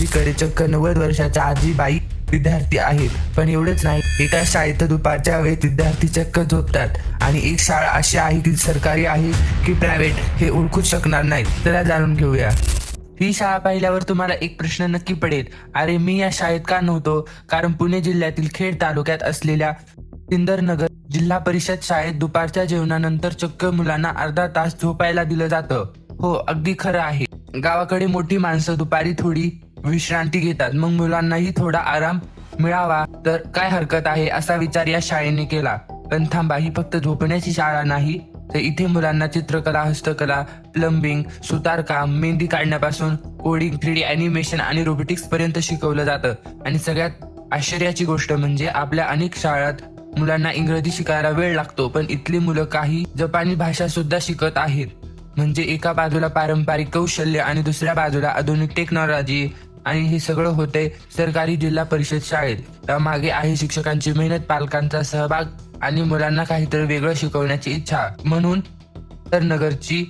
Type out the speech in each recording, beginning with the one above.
दुसरीकडे चक्क 90 वर्षाच्या आजीबाई विद्यार्थी आहेत. पण एवढंच नाही, एका शाळेत दुपारच्या वेळेत विद्यार्थी चक्क झोपतात. आणि एक शाळा अशी आहे ती सरकारी आहे की प्रायव्हेट हे ओळखूच शकणार नाहीत. चला जाणून घेऊया. ही शाळा पाहिल्यावर तुम्हाला एक प्रश्न नक्की पडेल, अरे मी या शाळेत का नव्हतो? कारण पुणे जिल्ह्यातील खेड तालुक्यात असलेल्या सिंदरनगर जिल्हा परिषद शाळेत दुपारच्या जेवणानंतर चक्क मुलांना अर्धा तास झोपायला दिलं जातं. हो, अगदी खरं आहे. गावाकडे मोठी माणसं दुपारी थोडी विश्रांती घेतात, मग मुलांनाही थोडा आराम मिळावा तर काय हरकत आहे असा विचार या शाळेने केला. पण थांबा, ही फक्त झोपण्याची शाळा नाही, तर इथे मुलांना चित्रकला, हस्तकला, प्लंबिंग, सुतारकाम, मेहंदी काढण्यापासून कोडिंग, 3D ॲनिमेशन आणि रोबोटिक्स पर्यंत शिकवलं जातं. आणि सगळ्यात आश्चर्याची गोष्ट म्हणजे आपल्या अनेक शाळात मुलांना इंग्रजी शिकायला वेळ लागतो, पण इथली मुलं काही जपानी भाषा सुद्धा शिकत आहेत. म्हणजे एका बाजूला पारंपरिक कौशल्य आणि दुसऱ्या बाजूला आधुनिक टेक्नॉलॉजी. आणि हे सगळं होते सरकारी जिल्हा परिषद शाळेत. त्यामागे आहे शिक्षकांची मेहनत, पालकांचा सहभाग आणि मुलांना काहीतरी वेगळं शिकवण्याची इच्छा. म्हणून तर नगरची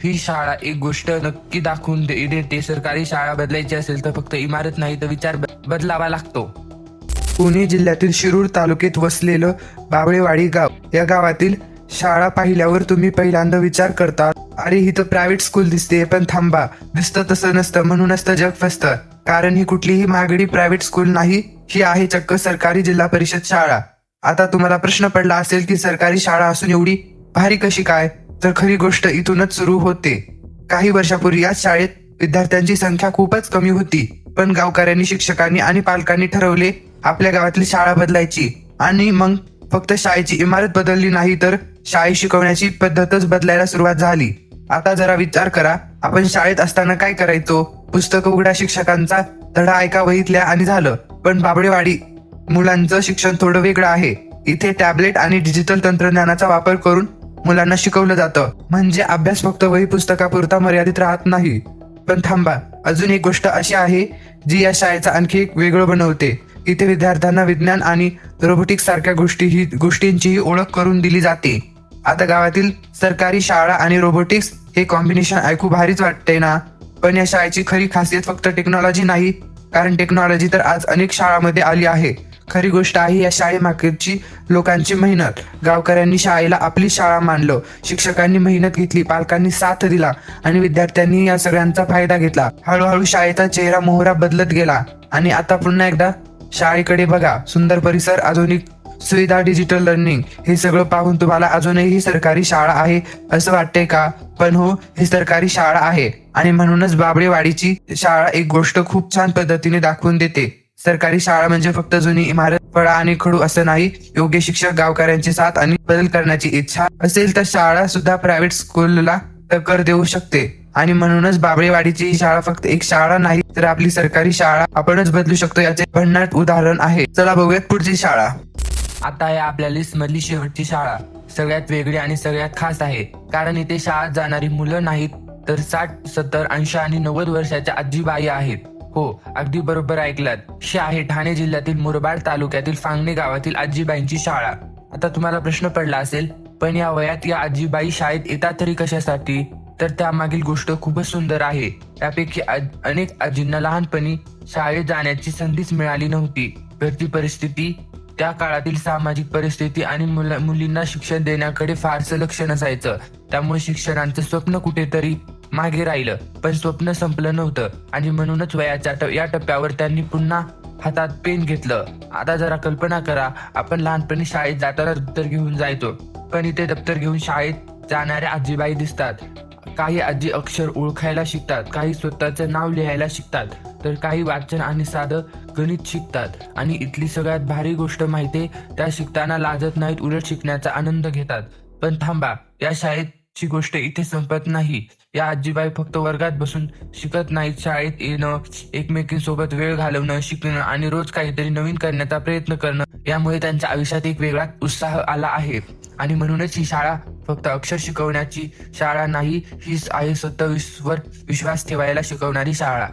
ही शाळा एक गोष्ट नक्की दाखवून देते, सरकारी शाळा बदलायची असेल तर फक्त इमारत नाही तर विचार बदलावा लागतो. पुणे जिल्ह्यातील शिरूर तालुक्यात वसलेलं बाबळेवाडी गाव, या गावातील शाळा पाहिल्यावर तुम्ही पहिल्यांदा विचार करता, अरे ही तर प्रायव्हेट स्कूल दिसते. पण थांबा, दिसतं तसं नसतं, म्हणूनच तर जग फसतं. कारण ही कुठलीही महागडी प्रायव्हेट स्कूल नाही, ही आहे चक्क सरकारी जिल्हा परिषद शाळा. आता तुम्हाला प्रश्न पडला असेल की सरकारी शाळा असून एवढी भारी कशी काय? तर खरी गोष्ट इथूनच सुरू होते. काही वर्षापूर्वी या शाळेत विद्यार्थ्यांची संख्या खूपच कमी होती, पण गावकऱ्यांनी, शिक्षकांनी आणि पालकांनी ठरवले आपल्या गावातली शाळा बदलायची. आणि मग फक्त शाळेची इमारत बदलली नाही, तर शाळेत शिकवण्याची पद्धतच बदलायला सुरुवात झाली. आता जरा विचार करा, आपण शाळेत असताना काय करायचो? पुस्तक उघडा, शिक्षकांचा धडा ऐका, वहीतल्या आणि झालं. पण बाबळेवाडी मुलांचं शिक्षण थोडं वेगळं आहे. इथे टॅबलेट आणि डिजिटल तंत्रज्ञानाचा वापर करून मुलांना शिकवलं जातं. म्हणजे अभ्यास फक्त वही पुस्तकापुरता मर्यादित राहत नाही. पण थांबा, अजून एक गोष्ट अशी आहे जी या शाळेचं आणखी एक वेगळं बनवते. इथे विद्यार्थ्यांना विज्ञान आणि रोबोटिक्स सारख्या गोष्टींचीही ओळख करून दिली जाते. आता गावातील सरकारी शाळा आणि रोबोटिक्स हे कॉम्बिनेशन ऐकू भारीच वाटते ना? पण या शाळेची खरी खासियत फक्त टेक्नॉलॉजी नाही, कारण टेक्नॉलॉजी तर आज अनेक शाळांमध्ये आली आहे. खरी गोष्ट आहे या शाळेमागची लोकांची मेहनत. गावकऱ्यांनी शाळेला आपली शाळा मानलं, शिक्षकांनी मेहनत घेतली, पालकांनी साथ दिला आणि विद्यार्थ्यांनी या सगळ्यांचा फायदा घेतला. हळूहळू शाळेचा चेहरा मोहरा बदलत गेला. आणि आता पुन्हा एकदा शाळेकडे बघा, सुंदर परिसर, आधुनिक सुविधा, डिजिटल लर्निंग, हे सगळं पाहून तुम्हाला अजूनही सरकारी शाळा आहे असं वाटतंय का? पण हो, ही सरकारी शाळा आहे. आणि म्हणूनच बाबळेवाडीची शाळा एक गोष्ट खूप छान पद्धतीने दाखवून देते. सरकारी शाळा म्हणजे फक्त जुनी इमारत, फळा आणि खडू असं नाही. योग्य शिक्षक, गावकऱ्यांची साथ आणि बदल करण्याची इच्छा असेल तर शाळा सुद्धा प्रायव्हेट स्कूलला टक्कर देऊ शकते. आणि म्हणूनच बाबळेवाडीची ही शाळा फक्त एक शाळा नाही, तर आपली सरकारी शाळा आपणच बदलू शकतो याचे भन्नाट उदाहरण आहे. चला बघूयात पुढची शाळा. आता आहे आपल्या लिस्ट मधली शेवटची शाळा. सगळ्यात वेगळी आणि सगळ्यात खास आहे, कारण इथे शाळेत जाणारी मुलं नाहीत, तर 60, 70, 80 आणि 90 वर्षाच्या आजीबाई आहेत. हो, अगदी बरोबर ऐकलात. ही आहे ठाणे जिल्ह्यातील मुरबाड तालुक्यातील फांगणे गावातील आजीबाईंची शाळा. आता तुम्हाला प्रश्न पडला असेल, पण या वयात या आजीबाई शाळेत येतात तरी कशासाठी? तर त्यामागील गोष्ट खूपच सुंदर आहे. त्यापैकी अनेक आजींना लहानपणी शाळेत जाण्याची संधीच मिळाली नव्हती. घरची परिस्थिती, त्या काळातील सामाजिक परिस्थिती आणि मुलींना शिक्षण देण्याकडे फारसं लक्ष नसायचं. त्यामुळे शिक्षणाचं स्वप्न कुठेतरी मागे राहिलं. पण स्वप्न संपलं नव्हतं आणि म्हणूनच वयाच्या या टप्प्यावर त्यांनी पुन्हा हातात पेन घेतलं. आता जरा कल्पना करा, आपण लहानपणी शाळेत जाताना दप्तर घेऊन जायचो, पण इथे दप्तर घेऊन शाळेत जाणाऱ्या आजीबाई दिसतात. काही आजी अक्षर ओळखायला शिकतात, काही स्वतःचं नाव लिहायला शिकतात, तर काही वाचन आणि साधं गणित शिकतात. आणि इथली सगळ्यात भारी गोष्ट माहितीये, त्या शिकताना लाजत नाहीत, उलट शिकण्याचा आनंद घेतात. पण थांबा, या शाळेची गोष्ट इथे संपत नाही. या आजीबाई फक्त वर्गात बसून शिकत नाहीत. शाळेत येणं, एकमेकींसोबत वेळ घालवणं, शिकणं आणि रोज काहीतरी नवीन करण्याचा प्रयत्न करणं, यामुळे त्यांच्या आयुष्यात एक वेगळा उत्साह आला आहे. आणि म्हणूनच ही शाळा फक्त अक्षर शिकवण्याची शाळा नाही, ही आहे स्वतःवर विश्वास ठेवायला शिकवणारी शाळा.